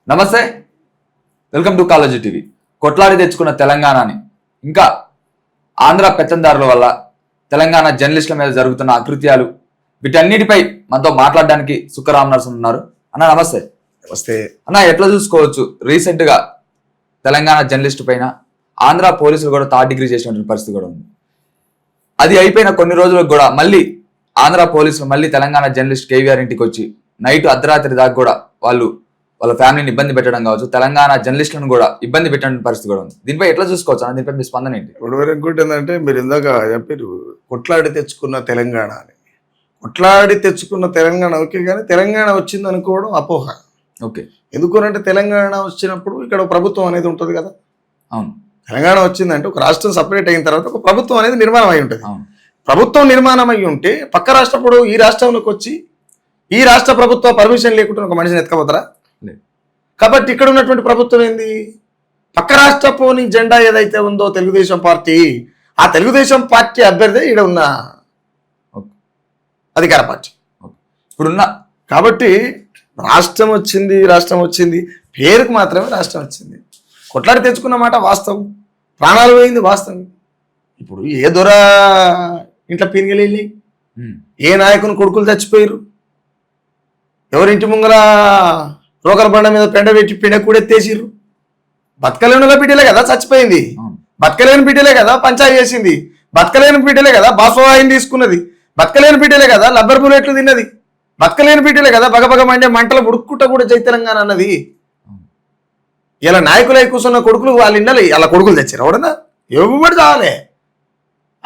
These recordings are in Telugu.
నమస్తే, వెల్కమ్ టు కాలేజీ టీవీ. కొట్లాడి తెచ్చుకున్న తెలంగాణని ఇంకా ఆంధ్ర పెత్తందారుల వల్ల తెలంగాణ జర్నలిస్టుల మీద జరుగుతున్న అకృత్యాలు వీటన్నిటిపై మనతో మాట్లాడడానికి సుక్కరామ నరసింహ ఉన్నారు. అన్న నమస్తే. నమస్తే అన్న, ఎట్లా చూసుకోవచ్చు రీసెంట్ గా తెలంగాణ జర్నలిస్ట్ పైన ఆంధ్ర పోలీసులు కూడా థర్డ్ డిగ్రీ చేసినటువంటి పరిస్థితి కూడా ఉంది. అది అయిపోయిన కొన్ని రోజులకు కూడా మళ్ళీ ఆంధ్ర పోలీసులు మళ్ళీ తెలంగాణ జర్నలిస్ట్ కేవీఆర్ ఇంటికి వచ్చి నైట్ అర్ధరాత్రి దాకా కూడా వాళ్ళ ఫ్యామిలీని ఇబ్బంది పెట్టడం కావచ్చు, తెలంగాణ జర్నలిస్టులను కూడా ఇబ్బంది పెట్టడం పరిస్థితి కూడా ఉంది. దీనిపై ఎట్లా చూసుకోవచ్చు అన్న? దీనిపై మీ స్పందన ఏంటి? ఇప్పుడు ఇంకోటి ఏంటంటే, మీరు ఇందాక చెప్పారు కొట్లాడి తెచ్చుకున్న తెలంగాణ అని. కొట్లాడి తెచ్చుకున్న తెలంగాణ ఓకే, కానీ తెలంగాణ వచ్చింది అనుకోవడం అపోహ. ఓకే, ఎందుకనంటే తెలంగాణ వచ్చినప్పుడు ఇక్కడ ప్రభుత్వం అనేది ఉంటుంది కదా. అవును, తెలంగాణ వచ్చిందంటే ఒక రాష్ట్రం సపరేట్ అయిన తర్వాత ఒక ప్రభుత్వం అనేది నిర్మాణం అయి ఉంటుంది. అవును, ప్రభుత్వం నిర్మాణం అయి ఉంటే పక్క రాష్ట్రప్పుడు ఈ రాష్ట్రంలోకి వచ్చి ఈ రాష్ట్ర ప్రభుత్వ పర్మిషన్ లేకుండా ఒక మనిషిని ఎత్తుకపోతారా? కాబట్టి ఇక్కడ ఉన్నటువంటి ప్రభుత్వం ఏంది, పక్క రాష్ట్రపోని జెండా ఏదైతే ఉందో తెలుగుదేశం పార్టీ, ఆ తెలుగుదేశం పార్టీ అభ్యర్థి ఇక్కడ ఉన్న అధికార పార్టీ ఇప్పుడున్న. కాబట్టి రాష్ట్రం వచ్చింది పేరుకు మాత్రమే రాష్ట్రం వచ్చింది. కొట్లాడి తెచ్చుకున్న మాట వాస్తవం, ప్రాణాలు పోయింది వాస్తవం. ఇప్పుడు ఏ దొర ఇంట్లో పీనిగలి, ఏ నాయకుని కొడుకులు చచ్చిపోయారు, ఎవరింటి ముంగల రోకల బండ మీద పెండ పెట్టి పిండ కూడా ఎత్తేసిర్రు. బతకలేనుల బిడ్డలే కదా చచ్చిపోయింది, బతకలేని బిడ్డలే కదా పంచాయతీ చేసింది, బతకలేని బిడ్డలే కదా బాష్పవాయుని తీసుకున్నది, బతకలేని బిడ్డలే కదా లబ్బర్ బుల్లెట్లు తిన్నది, బతకలేని బిడ్డలే కదా బగబగ మండే మంటలు ఉడుక్కుంట కూడా జై తెలంగాణ అన్నది. ఇలా నాయకులై కూర్చున్న కొడుకులు వాళ్ళ ఇళ్ళలో వాళ్ళ కొడుకులు తెచ్చారు. ఎవడన్నా ఎవడు చావలే,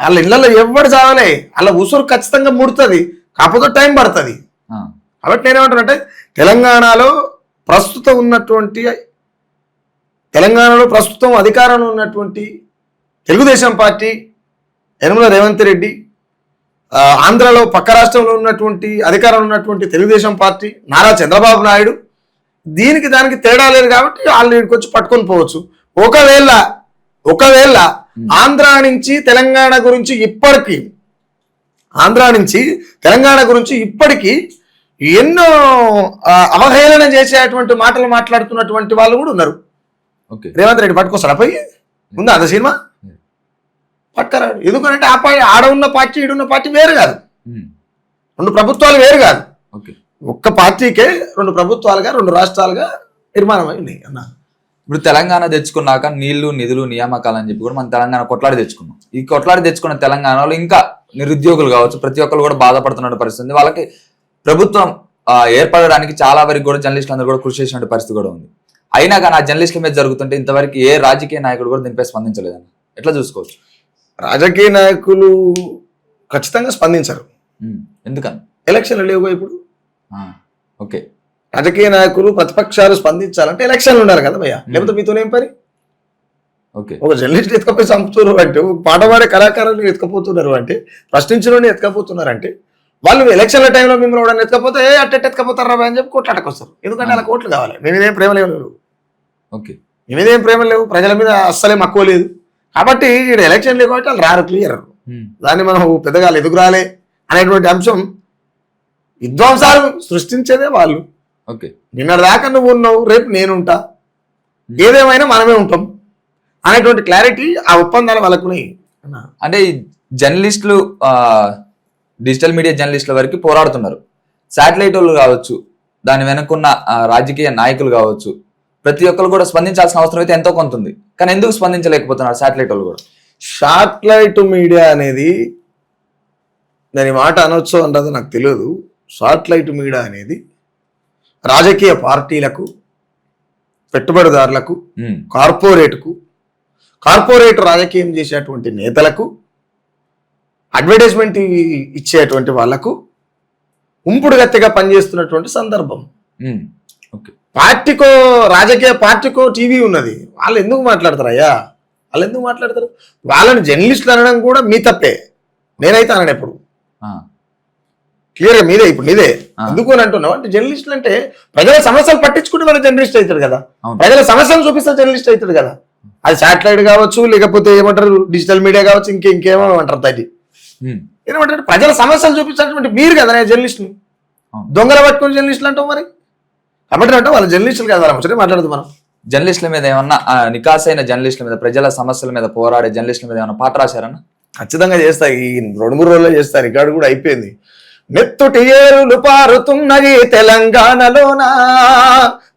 వాళ్ళ ఇళ్ళలో ఎవడు చావలే, వాళ్ళ ఉసురు ఖచ్చితంగా ముడుతుంది, కాకపోతే టైం పడుతుంది. కాబట్టి నేనేమంటానంటే, తెలంగాణలో ప్రస్తుతం అధికారంలో ఉన్నటువంటి తెలుగుదేశం పార్టీ, యనమల రేవంత్ రెడ్డి, ఆంధ్రలో పక్క రాష్ట్రంలో ఉన్నటువంటి అధికారంలో ఉన్నటువంటి తెలుగుదేశం పార్టీ నారా చంద్రబాబు నాయుడు, దానికి తేడా లేదు. కాబట్టి వాళ్ళు ఇక్కడికి వచ్చి పట్టుకొని పోవచ్చు. ఒకవేళ ఆంధ్ర నుంచి తెలంగాణ గురించి ఇప్పటికీ ఎన్నో అవహేళన చేసేటువంటి మాటలు మాట్లాడుతున్నటువంటి వాళ్ళు కూడా ఉన్నారు. రేవంత్ రెడ్డి పట్టుకొస్తాడు పోయి, ఉందా అదే సినిమా పట్టుకరాడు. ఎందుకంటే ఆ పార్టీ ఆడ ఉన్న పార్టీ ఈడున్న పార్టీ వేరు కాదు, రెండు ప్రభుత్వాలు వేరు కాదు. ఒక్క పార్టీకే రెండు ప్రభుత్వాలుగా రెండు రాష్ట్రాలుగా నిర్మాణం అయి ఉన్నాయి అన్న. ఇప్పుడు తెలంగాణ తెచ్చుకున్నాక నీళ్లు నిధులు నియామకాలు అని చెప్పి కూడా మనం తెలంగాణ కొట్లాడి తెచ్చుకున్నాం. ఈ కొట్లాడి తెచ్చుకున్న తెలంగాణలో ఇంకా నిరుద్యోగులు కావచ్చు, ప్రతి ఒక్కరు కూడా బాధపడుతున్న పరిస్థితి. వాళ్ళకి ప్రభుత్వం ఏర్పడడానికి చాలా వరకు కూడా జర్నలిస్టులు అందరూ కూడా కృషి చేసిన పరిస్థితి కూడా ఉంది. అయినా కానీ ఆ జర్నలిస్టుల మీద జరుగుతుంటే ఇంతవరకు ఏ రాజకీయ నాయకుడు కూడా దీనిపై స్పందించలేదని ఎట్లా చూసుకోవచ్చు? రాజకీయ నాయకులు ఖచ్చితంగా స్పందించరు. ఎందుకని? ఎలక్షన్లు లేవు ఇప్పుడు. ఓకే, రాజకీయ నాయకులు ప్రతిపక్షాలు స్పందించాలంటే ఎలక్షన్లు ఉండాలి కదా భయ్యా, లేకపోతే మీతోనేం పని? ఓకే, ఒక జర్నలిస్ట్ ఎత్తుకపోయి చంపుతున్నారు అంటే, ఒక పాట పాడే కళాకారులు ఎత్తుకపోతున్నారు అంటే, ప్రశ్నించిన ఎత్తుకపోతున్నారు అంటే, వాళ్ళు ఎలక్షన్ల టైంలో మిమ్మల్ని ఎత్తుకపోతే ఎత్తుకపోతారా అని చెప్పి కోట్లాటకు వస్తారు. ఎందుకంటే అలా కోట్లు కావాలి. మేమేదేం ప్రేమ లేవు. ఓకే, మేమేదేం ప్రేమ లేవు, ప్రజల మీద అస్సలే మక్కువ లేదు. కాబట్టి ఇక్కడ ఎలక్షన్ లేవు కాబట్టి వాళ్ళు రారు, క్లియర్. దాన్ని మనం పెద్దగా ఎదుగురాలే అనేటువంటి అంశం విధ్వంసాలు సృష్టించేదే వాళ్ళు. ఓకే, నిన్నటిదాకా నువ్వు ఉన్నావు, రేపు నేనుంటా, ఏదేమైనా మనమే ఉంటాం అనేటువంటి క్లారిటీ ఆ ఒప్పందాలు వాళ్ళకున్నాయి. అంటే ఈ జర్నలిస్టులు డిజిటల్ మీడియా జర్నలిస్టుల వరకు పోరాడుతున్నారు. శాటిలైట్ వాళ్ళు కావచ్చు, దాని వెనుకున్న రాజకీయ నాయకులు కావచ్చు, ప్రతి ఒక్కరు కూడా స్పందించాల్సిన అవసరం అయితే ఎంతో కొంత ఉంది. కానీ ఎందుకు స్పందించలేకపోతున్నారు శాటిలైట్ వాళ్ళు కూడా? శాటిలైట్ మీడియా అనేది, దాని మాట అనొచ్చు అన్నది నాకు తెలియదు. శాటిలైట్ మీడియా అనేది రాజకీయ పార్టీలకు, పెట్టుబడిదారులకు, కార్పొరేట్ రాజకీయం చేసేటువంటి నేతలకు, అడ్వర్టైజ్మెంట్ ఇచ్చేటువంటి వాళ్లకు ఉంపుడు గత్తిగా పనిచేస్తున్నటువంటి సందర్భం. రాజకీయ పార్టీకో టీవీ ఉన్నది. వాళ్ళు ఎందుకు మాట్లాడతారయ్యా? వాళ్ళని జర్నలిస్టులు అనడం కూడా మీ తప్పే. నేనైతే అనను ఎప్పుడు. క్లియర్గా మీదే, ఇప్పుడు నీదే. ఎందుకు అని అంటున్నావు అంటే, జర్నలిస్టులు అంటే ప్రజల సమస్యలు పట్టించుకుంటే మన జర్నలిస్ట్ అవుతాడు కదా, ప్రజల సమస్యలు చూపిస్తే జర్నలిస్ట్ అవుతాడు కదా. అది శాటిలైట్ కావచ్చు, లేకపోతే ఏమంటారు డిజిటల్ మీడియా కావచ్చు, ఇంకేమో అంటారు దాన్ని. ఏమంటారు ప్రజల సమస్యలు చూపించినటువంటి మీరు కదా జర్నలిస్టులు. దొంగల పట్టుకుని జర్నలిస్టులు అంటావు మరి. కాబట్టి అంటే వాళ్ళ జర్నలిస్టులు కాదు, వాళ్ళ ముచ్చటే మాట్లాడదు మనం. జర్నలిస్టుల మీద ఏమన్నా నికాసైన జర్నలిస్టుల మీద, ప్రజల సమస్యల మీద పోరాడే జర్నలిస్టుల మీద ఏమన్నా పాట రాశారన్నా? ఖచ్చితంగా చేస్తారు. ఈ 2-3 రోజుల్లో చేస్తారు. రికార్డు కూడా అయిపోయింది. నెత్తుటి ఏరులు పారుతున్నది తెలంగాణలోనా,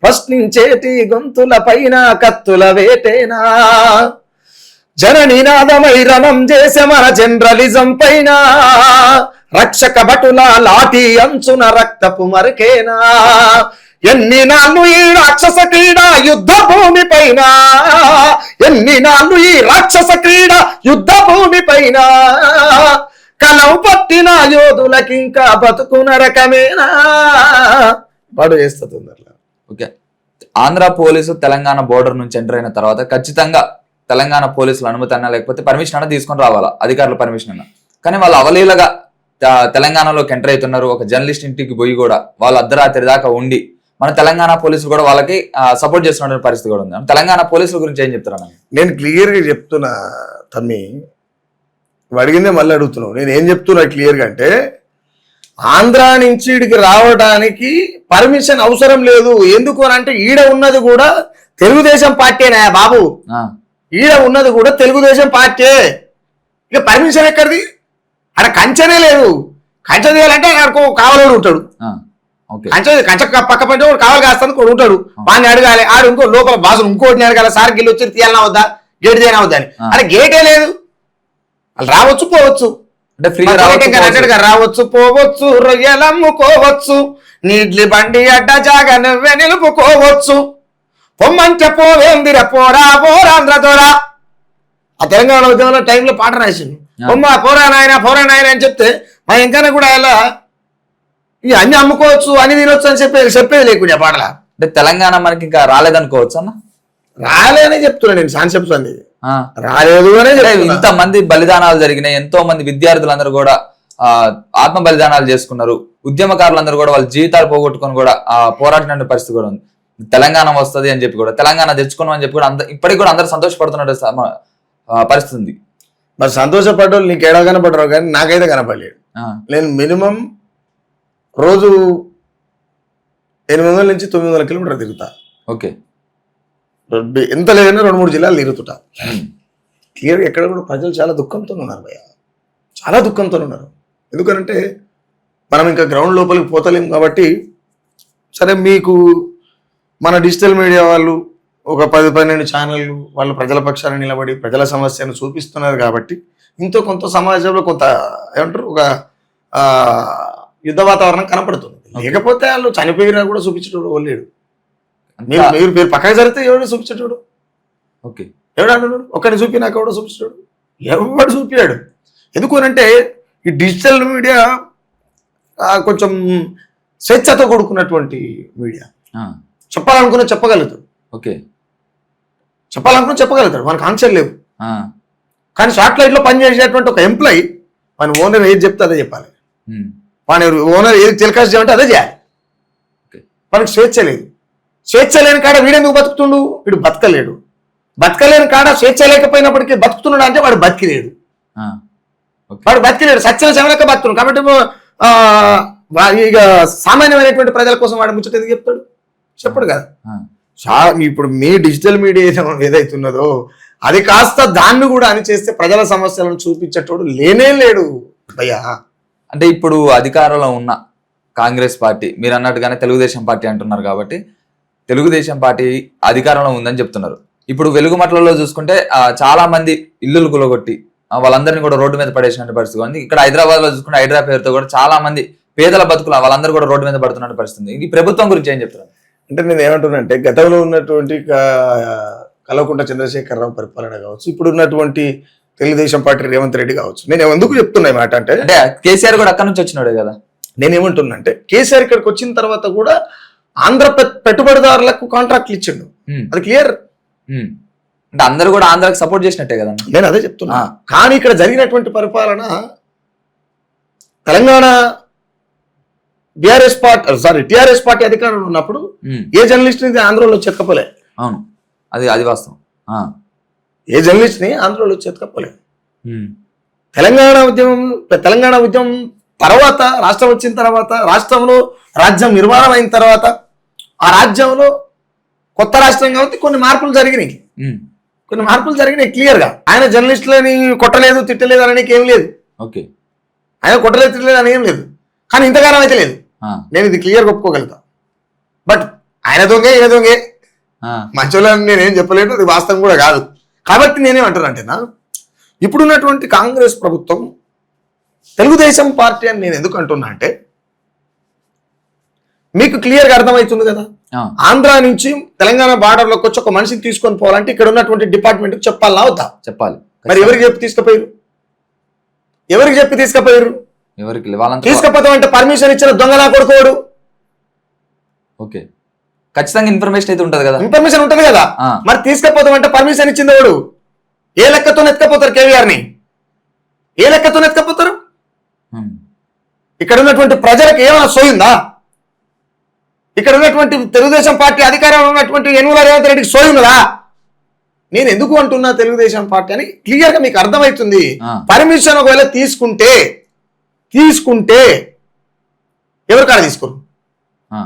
ప్రశ్నించేటి గొంతుల పైన కత్తుల వేటేనా, జననినాదమై రణం చేసే మన జర్నలిజం పైన, రక్షక భటుల లాఠీ అంచున రక్తపు మరకేనా, ఎన్ని నాళ్ళు ఈ రాక్షస క్రీడ యుద్ధ భూమి పైన, ఎన్ని నాళ్ళు ఈ రాక్షస క్రీడ యుద్ధ భూమి పైన, కలవు పట్టిన యోధులకింకా బతుకు నరకమేనా, వాడు చేస్తుంది అట్లా. Okay, Andhra police Telangana border నుంచి ఎంటర్ అయిన తర్వాత ఖచ్చితంగా తెలంగాణ పోలీసుల అనుమతి అన్నా లేకపోతే పర్మిషన్ అన్నా తీసుకొని రావాలా, అధికారుల పర్మిషన్ అన్నా. కానీ వాళ్ళు అవలీలగా తెలంగాణలోకి ఎంటర్ అవుతున్నారు. ఒక జర్నలిస్ట్ ఇంటికి పోయి కూడా వాళ్ళు అర్ధరాత్రి దాకా ఉండి మన తెలంగాణ పోలీసులు కూడా వాళ్ళకి సపోర్ట్ చేస్తున్న పరిస్థితి కూడా ఉంది. తెలంగాణ పోలీసుల గురించి ఏం చెప్తారా? నేను క్లియర్గా చెప్తున్నా తమ్మి, అడిగిందే మళ్ళీ అడుగుతున్నావు. నేను ఏం చెప్తున్నా క్లియర్గా అంటే, ఆంధ్ర నుంచి ఈడికి రావడానికి పర్మిషన్ అవసరం లేదు. ఎందుకు అని అంటే ఈడ ఉన్నది కూడా తెలుగుదేశం పార్టీనా బాబు, ఈడ ఉన్నది కూడా తెలుగుదేశం పార్టీ. ఇక పర్మిషన్ ఎక్కడిది? అక్కడ కంచెనే లేదు. కంచె చేయాలంటే అక్కడ కావలోడు ఉంటాడు, కంచె పక్క పంటే కావాలి కాస్తాను ఉంటాడు, వాడిని అడగాలి. ఆడు ఇంకో లోపల బాసులు ఇంకోటిని అడగాలి, సార్ గిల్లు వచ్చి తీయాలన్నా వద్దా, గేట్ తీయనా వద్దా అని. అక్కడ గేటే లేదు. వాళ్ళు రావచ్చు పోవచ్చు, అంటే రావచ్చు పోవచ్చు, రొయ్యలు అమ్ముకోవచ్చు, నీడ్లి బండి అడ్డ జాగా నువ్వే నిలుపుకోవచ్చు, పొమ్మంటే పోవేందిర పోరా పోరాంధ్ర దొరా. ఆ తెలంగాణ ఉద్యమంలో టైంలో పాట రాసిండు, పొమ్మ పోరా నాయన అని చెప్తే మా ఇంకా కూడా ఇలా ఈ అన్ని అమ్ముకోవచ్చు అన్ని తినొచ్చు అని చెప్పేది లేకుండా పాటల. అంటే తెలంగాణ మనకి ఇంకా రాలేదనుకోవచ్చు అన్న? రాలేదని చెప్తున్నా నేను, కాన్సెప్ట్స్ అన్ని రాలేదు అనే. ఇంత మంది బలిదానాలు జరిగినాయి, ఎంతో మంది విద్యార్థులందరూ కూడా ఆత్మ బలిదానాలు చేసుకున్నారు, ఉద్యమకారులందరూ కూడా వాళ్ళ జీవితాలు పోగొట్టుకొని కూడా పోరాడిన పరిస్థితి కూడా ఉంది. తెలంగాణ వస్తుంది అని చెప్పి కూడా, తెలంగాణ తెచ్చుకున్నాం అని చెప్పి కూడా ఇప్పటికి కూడా అందరూ సంతోషపడుతున్న పరిస్థితి ఉంది. మరి సంతోషపడ్డారు నీకు ఏడా కనపడరు, కానీ నాకైతే కనపడలేదు. నేను మినిమం రోజు 800 నుంచి 900 కిలోమీటర్లు తిరుగుతా. ఓకే, ఎంత లేదన్నా 2-3 జిల్లాలు తిరుగుతుంటా. క్లియర్ ఎక్కడ కూడా ప్రజలు చాలా దుఃఖంతో ఉన్నారు భయ్య, చాలా దుఃఖంతో ఉన్నారు. ఎందుకనంటే మనం ఇంకా గ్రౌండ్ లోపలికి పోతలేం కాబట్టి. సరే, మీకు మన డిజిటల్ మీడియా వాళ్ళు ఒక 10-12 ఛానళ్ళు వాళ్ళు ప్రజల పక్షాన్ని నిలబడి ప్రజల సమస్యను చూపిస్తున్నారు కాబట్టి ఇంతో కొంత సమాజంలో కొంత ఏమంటారు ఒక యుద్ధ వాతావరణం కనపడుతుంది. లేకపోతే వాళ్ళు చనిపోయినా కూడా చూపించేటోడు లేడు. మీరు పక్కకి జరిగితే ఎవడు చూపించేటోడు? ఓకే, ఎవడు అంటున్నాడు? ఒక్కడిని చూపి నాకు ఎవడో చూపించేటోడు? ఎవడు చూపించాడు? ఎందుకనంటే ఈ డిజిటల్ మీడియా కొంచెం స్వేచ్ఛతో కూడుకున్నటువంటి మీడియా. చెప్పాలనుకున్న చెప్పగలుగుతాడు. ఓకే, చెప్పాలనుకున్న చెప్పగలుగుతాడు, మనకు ఆన్సర్ లేవు. కానీ శాటిలైట్లో పనిచేసేటువంటి ఒక ఎంప్లాయీ మన ఓనర్ ఏది చెప్తే అదే చెప్పాలి, మన ఓనర్ ఏది టెలికాస్ట్ చేయాలంటే అదే చేయాలి. మనకు స్వేచ్ఛ లేదు. స్వేచ్ఛ లేని కాడ వీడెందుకు బతుకుతుండు? వీడు బతకలేడు. బతకలేని కాడ స్వేచ్ఛ లేకపోయినప్పటికీ బతుకుతున్నాడు అంటే వాడు బతికిలేడు. వాడు బతికిలేడు, సత్యం శమలక బతుకున్నాడు. కాబట్టి ఇక సామాన్యమైనటువంటి ప్రజల కోసం వాడు ముచ్చట ఎందుకు చెప్తాడు? చెప్పడు కదా. ఇప్పుడు మీ డిజిటల్ మీడియా ఏదైతున్నదో అది కాస్త దాన్ని కూడా అని చేస్తే ప్రజల సమస్యలను చూపించేటోడు లేనే లేడు భయ్యా. అంటే ఇప్పుడు అధికారంలో ఉన్న కాంగ్రెస్ పార్టీ, మీరు అన్నట్టుగానే తెలుగుదేశం పార్టీ అంటున్నారు కాబట్టి తెలుగుదేశం పార్టీ అధికారంలో ఉందని చెప్తున్నారు. ఇప్పుడు వెలుగుమట్లలో చూసుకుంటే చాలా మంది ఇల్లులు కులగొట్టి వాళ్ళందరినీ కూడా రోడ్డు మీద పడేసిన పరిస్థితి ఉంది. ఇక్కడ హైదరాబాద్ లో చూసుకుంటే హైదరాబాద్ పేరుతో కూడా చాలా మంది పేదల బతుకులు వాళ్ళందరూ కూడా రోడ్డు మీద పడుతున్న పరిస్థితి. ఈ ప్రభుత్వం గురించి ఏం చెప్తున్నారు? అంటే నేను ఏమంటున్నానంటే గతంలో ఉన్నటువంటి కల్వకుంట్ల చంద్రశేఖరరావు పరిపాలన కావచ్చు, ఇప్పుడు ఉన్నటువంటి తెలుగుదేశం పార్టీ రేవంత్ రెడ్డి కావచ్చు. నేను ఎందుకు చెప్తున్నా మాట అంటే కేసీఆర్ కూడా అక్కడ నుంచి వచ్చినాడే కదా. నేనేమంటున్నా అంటే కేసీఆర్ ఇక్కడికి వచ్చిన తర్వాత కూడా ఆంధ్ర పెట్టుబడిదారులకు కాంట్రాక్ట్లు ఇచ్చిండు, అది క్లియర్. అంటే అందరూ కూడా ఆంధ్రాకి సపోర్ట్ చేసినట్టే కదా. నేను అదే చెప్తున్నా. కానీ ఇక్కడ జరిగినటువంటి పరిపాలన తెలంగాణ టిఆర్ఎస్ పార్టీ అధికారంలో ఉన్నప్పుడు ఏ జర్నలిస్ట్ ని ఆంధ్రలో చెత్తకపోలే. అవును, అది వాస్తవం. ఏ జర్నలిస్ట్ ని ఆంధ్రలో చెత్తకపోలే. తెలంగాణ ఉద్యమం తర్వాత రాష్ట్రం వచ్చిన తర్వాత, రాష్ట్రంలో రాజ్యం నిర్మాణం అయిన తర్వాత ఆ రాజ్యంలో కొత్త రాష్ట్రం కాబట్టి కొన్ని మార్పులు జరిగినాయి. ఉమ్. కొన్ని మార్పులు జరిగినాయి క్లియర్గా. ఆయన జర్నలిస్టులని కొట్టలేదు తిట్టలేదు అనేది ఏం లేదు. ఓకే. ఆయన కొట్టలేదు తిట్టలేదు అని ఏం లేదు. కానీ ఇంతకాలం అయితే లేదు. ఆ, నేను ఇది క్లియర్గా ఒప్పుకోగలుగుతా. బట్ ఆయన దొంగే ఈయన దొంగే ఆ, మంచోళ్ళని నేనేం చెప్పలేను, అది వాస్తవం కూడా కాదు. కాబట్టి నేనేమంటానంటేనా, ఇప్పుడున్నటువంటి కాంగ్రెస్ ప్రభుత్వం తెలుగుదేశం పార్టీ అని నేను ఎందుకు అంటున్నా అంటే, మీకు క్లియర్గా అర్థమవుతుంది కదా, ఆ, ఆంధ్ర నుంచి తెలంగాణ బార్డర్లోకి వచ్చి ఒక మనిషిని తీసుకొని పోవాలంటే ఇక్కడ ఉన్నటువంటి డిపార్ట్మెంట్కి చెప్పాలా అవుతా? చెప్పాలి. మరి ఎవరికి చెప్పి తీసుకుపోయారు? ఎవరికి చెప్పి తీసుకుపోయారు? ఎవరికి వాళ్ళంతా. తీసుకుపోతాం అంటే పర్మిషన్ ఇచ్చిన దొంగలా కొడుకోడు. ఓకే, ఖచ్చితంగా ఇన్ఫర్మేషన్ అయితే ఉంటది కదా. ఇన్ఫర్మేషన్ ఉంటుంది కదా. ఆ. మరి తీసుకపోతాం అంటే పర్మిషన్ ఇచ్చింది వాడు. ఏ లెక్కతో ఎత్తుకపోతారు కేవీఆర్ ని? ఏ లెక్కతో ఎత్తుకపోతారు? ఉమ్. ఇక్కడ ఉన్నటువంటి ప్రజలకు ఏమైనా సోయిందా? ఇక్కడ ఉన్నటువంటి తెలుగుదేశం పార్టీ అధికారంలో ఉన్నటువంటి యనమల రేవంత్ రెడ్డికి సోయున్నదా? నేను ఎందుకు అంటున్నా తెలుగుదేశం పార్టీ అని క్లియర్ గా మీకు అర్థమవుతుంది. ఆ. పర్మిషన్ ఒకవేళ తీసుకుంటే ఎవరు కాడ తీసుకోరు. ఆ,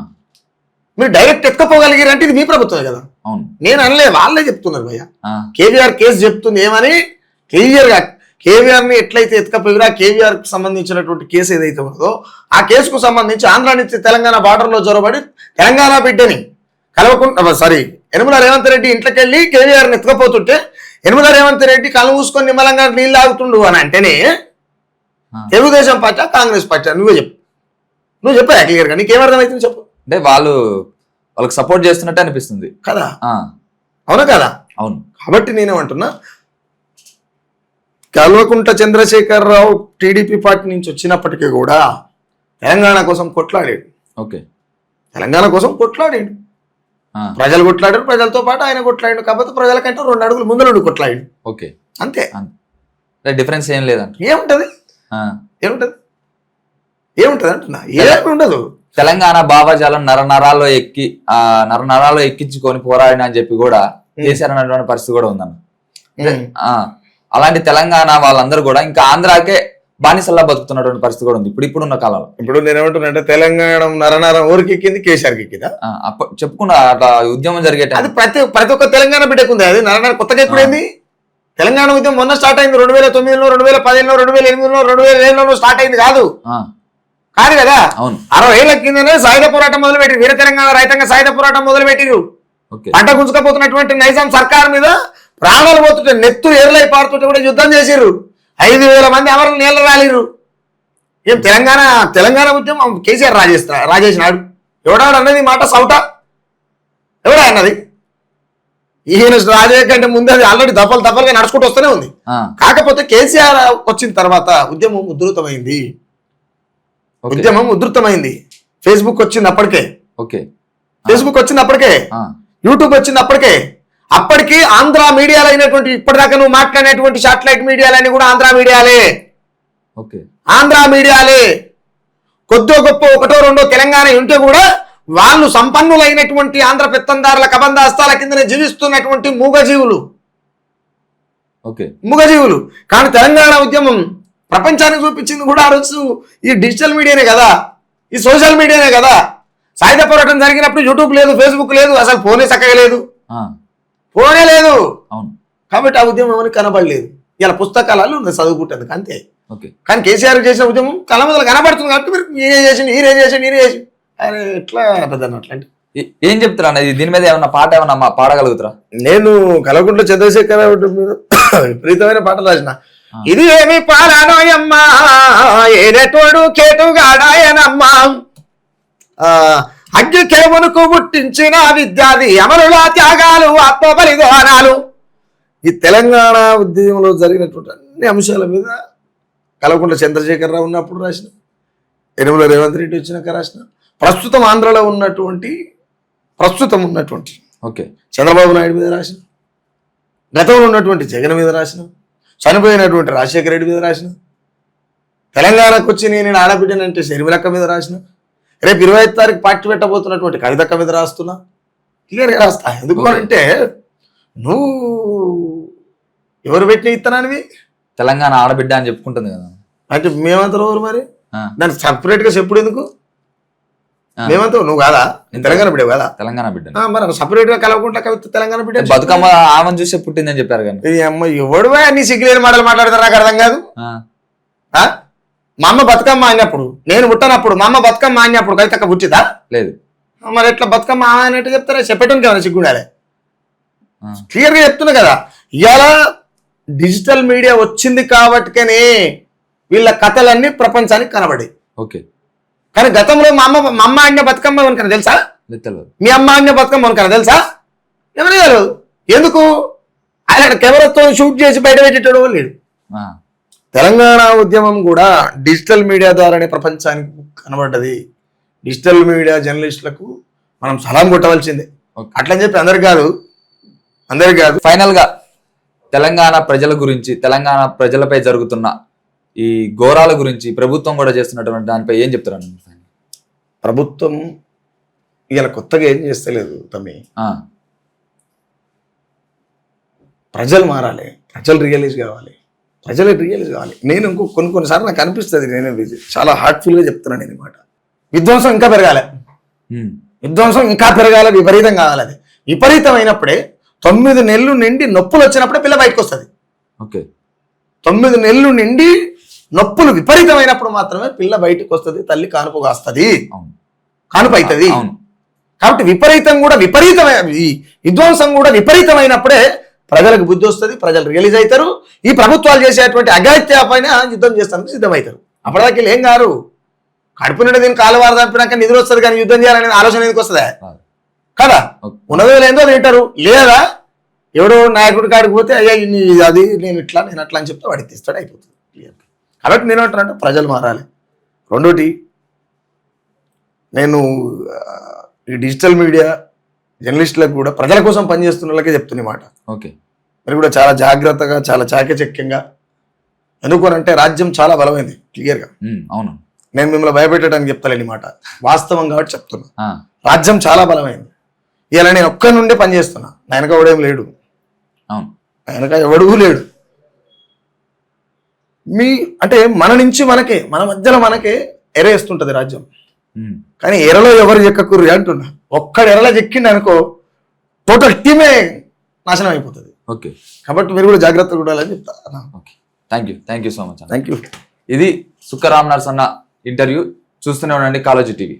మీరు డైరెక్ట్ ఎత్తుకపోగలిగారు అంటే ఇది మీ ప్రభుత్వమే కదా. అవును. నేను అనలే, వాళ్ళే చెప్తున్నారు భయ్య. ఆ, కేవీఆర్ కేసు చెప్తుంది ఏమని క్లియర్ గా. కేవీఆర్ ని ఎట్లయితే ఎత్తుకపోయారో ఆ కేవీఆర్ కి సంబంధించినటువంటి కేసు ఏదైతే ఉన్నదో ఆ కేసుకు సంబంధించి ఆంధ్ర నుంచి తెలంగాణ బార్డర్ లో జొరబడి తెలంగాణ బిడ్డని కలవకుండా యనమల రేవంత్ రెడ్డి ఇంట్లోకి వెళ్ళి కేవీఆర్ ని ఎత్తుకపోతుంటే యనమల రేవంత్ రెడ్డి కళ్ళు మూసుకొని నిమ్మలంగా నీళ్ళు ఆగుతుండు అని అంటేనే తెలుగుదేశం పార్టీ కాంగ్రెస్ పార్టీ నువ్వే చెప్పు. నువ్వు చెప్పా క్లియర్ గా, నీకేమర్థమవుతుంది చెప్పు. అంటే వాళ్ళకి సపోర్ట్ చేస్తున్నట్టు అనిపిస్తుంది కదా. ఆ, అవునా కదా? అవును. కాబట్టి నేనేమంటున్నా, కల్వకుంట్ల చంద్రశేఖరరావు టీడీపీ పార్టీ నుంచి వచ్చినప్పటికీ కూడా తెలంగాణ కోసం కొట్లాడాడు. ఓకే. తెలంగాణ కోసం కొట్లాడాడు. ఆ, ప్రజలు కొట్లాడారు, ప్రజలతో పాటు ఆయన కొట్లాడాడు. కాకపోతే ప్రజలకంటే 2 అడుగులు ముందు కొట్లాడాడు. ఓకే. అంతే. డిఫరెన్స్ ఏం లేదంట. ఏముంటది ఆ, ఏముంటది ఏముంటది అంటున్నా, ఏమి ఉండదు. తెలంగాణ భావజాలం నరనరాల్లో ఎక్కించుకొని పోరాడిన అని చెప్పి కూడా కేసీఆర్ అన్నటువంటి పరిస్థితి కూడా ఉందన్న. ఆ, అలాంటి తెలంగాణ వాళ్ళందరూ కూడా ఇంకా ఆంధ్రాకే బానిసల్లా బతుకుతున్నటువంటి పరిస్థితి కూడా ఉంది ఇప్పుడున్న కాలంలో. ఇప్పుడు నేనేమంటున్నా అంటే తెలంగాణ నరనరం ఊరికి ఎక్కింది, కేసీఆర్కి ఎక్కిందా? అప్పుడు చెప్పుకున్న అట్లా ఉద్యమం జరిగే అది ప్రతి ఒక్క తెలంగాణ బిడ్డకు ఉంది. అది నరనర కొత్తగా ఎప్పుడైంది? తెలంగాణ ఉద్యమం మొన్న స్టార్ట్ అయింది 2009లో, 2015లో, 2008లో, 2007లో స్టార్ట్ అయింది కాదు కదా. అవును. 60 ఏళ్ల కిందనే సాయుధ పోరాటం మొదలుపెట్టి వీర తెలంగాణ రైతాంగ సాయుధ పోరాటం మొదలుపెట్టిరు. పంట గుంజుకపోతున్నటువంటి నైజాం సర్కార్ మీద ప్రాణాలు పోతుంటే నెత్తు ఏర్లై పారుతుంటే కూడా యుద్ధం చేసిర్రు. 5,000 మంది అమరులు నీళ్ళ రాలిరు. ఏం తెలంగాణ ఉద్యమం కేసీఆర్ రాజేసినాడు. ఎవడాడు అన్నది మాట సౌట? ఎవడా అన్నది? ఈయన రాజే కంటే ముందు అది ఆల్రెడీ దఫలుగా నడుచుకుంటూ వస్తూనే ఉంది. కాకపోతే కేసీఆర్ వచ్చిన తర్వాత ఉద్యమం ఉధృతమైంది. ఫేస్బుక్ వచ్చింది అప్పటికే. యూట్యూబ్ వచ్చింది అప్పటికే. అప్పటికి ఆంధ్ర మీడియాలో అయినటువంటి ఇప్పటిదాకా నువ్వు మాట్లాడినటువంటి శాటిలైట్ మీడియాలని కూడా ఆంధ్ర మీడియాలే. కొద్దో గొప్ప 1-2 తెలంగాణ ఉంటే కూడా వాళ్ళు సంపన్నులైనటువంటి ఆంధ్ర పెత్తందారుల కబంధ హస్తాల కిందనే జీవిస్తున్నటువంటి మూగజీవులు. కానీ తెలంగాణ ఉద్యమం ప్రపంచానికి చూపించింది కూడా ఆ రోజు ఈ డిజిటల్ మీడియానే కదా, ఈ సోషల్ మీడియానే కదా. సాయుధ పోరాటం జరిగినప్పుడు యూట్యూబ్ లేదు, ఫేస్బుక్ లేదు, అసలు ఫోనే చక్కగా లేదు. కాబట్టి ఆ ఉద్యమం ఏమని కనబడలేదు. ఇలా పుస్తకాలలో చదువుకుంటుంది అంతే. కానీ కేసీఆర్ చేసిన ఉద్యమం కళ మొదలు కనబడుతుంది కాబట్టి మీరు ఈయనే చేసి అరే ఎట్లా పెద్ద అట్లాంటి ఏం చెప్తారా దీని మీద ఏమన్నా పాట ఏమన్నా పాడగలుగుతారా? నేను కల్వకుంట్ల చంద్రశేఖర విపరీతమైన పాటలు రాసిన. ఇది ఏమి పాడానోయమ్మా ఏనేటోడు కేటుగాడాయనమ్మా, అగ్గి కేమునుకు పుట్టించిన విద్యాది అమరుల త్యాగాలు ఆత్మ బలిదానాలు. ఈ తెలంగాణ ఉద్యమంలో జరిగినటువంటి అన్ని అంశాల మీద కల్వకుంట్ల చంద్రశేఖరరావు ఉన్నప్పుడు రాసిన, యనమల రేవంత్ రెడ్డి వచ్చినాక రాసిన, ప్రస్తుతం ఆంధ్రలో ఉన్నటువంటి చంద్రబాబు నాయుడు మీద రాసిన, గతంలో ఉన్నటువంటి జగన్ మీద రాసిన, చనిపోయినటువంటి రాజశేఖర రెడ్డి మీద రాసిన, తెలంగాణకు వచ్చి నేను ఆడబిడ్డనంటే షర్మిలక్క మీద రాసిన, రేపు 25 తారీఖు పార్టీ పెట్టబోతున్నటువంటి కవితక్క మీద రాస్తున్నా. క్లియర్గా రాస్తా. ఎందుకు అంటే నువ్వు ఎవరు పెట్టిన ఇత్తనానివి? తెలంగాణ ఆడబిడ్డ అని చెప్పుకుంటుంది కదా. అంటే మేమంతా ఎవరు మరి? దాన్ని సపరేట్గా చెప్పుడు ఎందుకు? మేమంతా నువ్వు కాదా నేను తెలంగాణ బిడ్డ కదా తెలంగాణ బిడ్డ మరి సపరేట్ గా కలవకుండా కవిత తెలంగాణ బిడ్డ బతుకమ్మ ఆమెను చూసే పుట్టిందని చెప్పారు కానీ ఈ అమ్మ ఎవడువా నీ సిగ్గులేని మాటలు మాట్లాడతారు నాకు అర్థం కాదు. మా అమ్మ బతుకమ్మ ఆడినప్పుడు నేను పుట్టనప్పుడు మా అమ్మ బతుకమ్మ ఆడినప్పుడు కవితక్క పుట్టిదా లేదు. మరి ఎట్లా బతుకమ్మ అన్నట్టు చెప్తారా చెప్పేటానికి ఏమైనా సిగ్గుండాలి. క్లియర్ గా చెప్తున్నా కదా ఇవాళ డిజిటల్ మీడియా వచ్చింది కాబట్టికనే వీళ్ళ కథలన్నీ ప్రపంచానికి కనబడాయి. ఓకే. కానీ గతంలో మా అమ్మ ఆడిన బతుకమ్మ ఎవరికైనా తెలుసా? మీ అమ్మ ఆడిన బతుకమ్మ ఎవరికైనా తెలుసా? ఎవరు తెలియదు. ఎందుకు? ఆయన కెమెరాతో షూట్ చేసి బయట పెట్టేటోడు లేడు. తెలంగాణ ఉద్యమం కూడా డిజిటల్ మీడియా ద్వారానే ప్రపంచానికి కనబడ్డది. డిజిటల్ మీడియా జర్నలిస్టులకు మనం సలాం కొట్టవలసిందే. అట్లని చెప్పి అందరికి కాదు. ఫైనల్ గా తెలంగాణ ప్రజల గురించి, తెలంగాణ ప్రజలపై జరుగుతున్న ఈ ఘోరాల గురించి ప్రభుత్వం కూడా చేస్తున్నటువంటి దానిపై ఏం చెప్తారు? ప్రభుత్వం ఇలా కొత్తగా ఏం చేస్తలేదు తమ్మి. ప్రజలు మారాలి, ప్రజలు రియలైజ్ కావాలి. నేను కొన్నిసార్లు నాకు అనిపిస్తుంది, నేను చాలా హార్ట్ఫుల్గా చెప్తున్నాను నేను మాట. విధ్వంసం ఇంకా పెరగాలి, విపరీతం కావాలి. అది విపరీతమైనప్పుడే 9 నెలలు నిండి నొప్పులు వచ్చినప్పుడే పిల్ల బయటకు వస్తుంది. ఓకే. 9 నెలలు నిండి నొప్పులు విపరీతమైనప్పుడు మాత్రమే పిల్ల బయటకు వస్తుంది, తల్లి కానుపు కాస్తుంది, కానుపు అవుతుంది. కాబట్టి ఈ విధ్వంసం కూడా విపరీతమైనప్పుడే ప్రజలకు బుద్ధి వస్తుంది, ప్రజలు రియలైజ్ అవుతారు. ఈ ప్రభుత్వాలు చేసేటువంటి అఘాయిత్య పైన యుద్ధం చేస్తానికి సిద్ధమవుతారు. అప్పటిదాకా ఏం కాదు. కడుపు నిండా దీన్ని కాలువారు చంపినాక నిధులు వస్తుంది, కానీ యుద్ధం చేయాలనే ఆలోచన ఎందుకు వస్తుందా? కదా, ఉన్నదో లేదో తింటారు. లేదా ఎవడో నాయకుడి కాడికి పోతే అయ్యా అది నేను ఇట్లా నేను అట్లా అని చెప్తే వాడికి తీస్తాడు, అయిపోతుంది. కాబట్టి నేను అంటానంటే ప్రజలు మారాలి. రెండోటి, నేను ఈ డిజిటల్ మీడియా జర్నలిస్టులకు కూడా ప్రజల కోసం పనిచేస్తున్న వాళ్ళకే చెప్తున్న మాట. ఓకే. మీరు కూడా చాలా జాగ్రత్తగా, చాలా చాకచక్యంగా, ఎందుకనంటే రాజ్యం చాలా బలమైంది. క్లియర్గా అవును, నేను మిమ్మల్ని భయపెట్టడానికి చెప్తాలేని మాట, వాస్తవం కాబట్టి చెప్తున్నా. రాజ్యం చాలా బలమైంది. ఇలా నేను ఒక్క నుండే పనిచేస్తున్నా, వెనక ఎవడేం లేడు, వెనక ఎవడూ లేడు. అంటే మన నుంచి మనకే, మన మధ్యలో మనకే ఎరేస్తుంటది రాజ్యం. కానీ ఎరలో ఎవరు చెక్కకుర్రి అంటున్నా. ఒక్కడు ఎరలో చెక్కిండి అనుకో, టోటల్ టీమే నాశనం అయిపోతుంది. ఓకే. కాబట్టి మీరు కూడా జాగ్రత్తగా ఉండాలని చెప్తా. Thank you so much. Thank you. ఇది సుక్క రామనరసన్న ఇంటర్వ్యూ. చూస్తూనే ఉండండి కాలోజీ టీవీ.